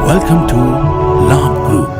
Welcome to Labh Group.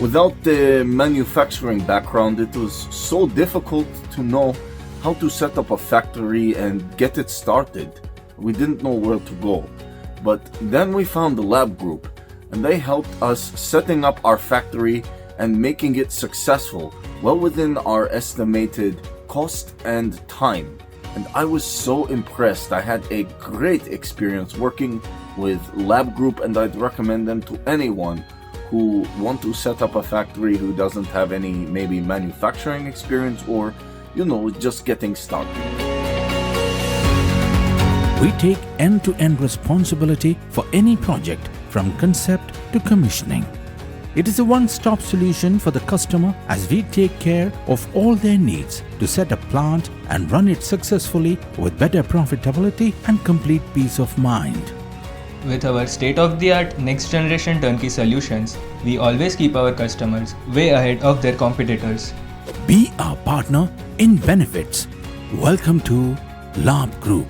Without the manufacturing background, it was so difficult to know how to set up a factory and get it started. We didn't know where to go. But then we found the Labh Group, and they helped us setting up our factory and making it successful, well within our estimated cost and time. And I was so impressed. I had a great experience working with Labh Group, and I'd recommend them to anyone who want to set up a factory who doesn't have any maybe manufacturing experience or, just getting started. We take end-to-end responsibility for any project from concept to commissioning. It is a one-stop solution for the customer as we take care of all their needs to set a plant and run it successfully with better profitability and complete peace of mind. With our state-of-the-art next-generation turnkey solutions, we always keep our customers way ahead of their competitors. Be our partner in benefits. Welcome to Labh Group.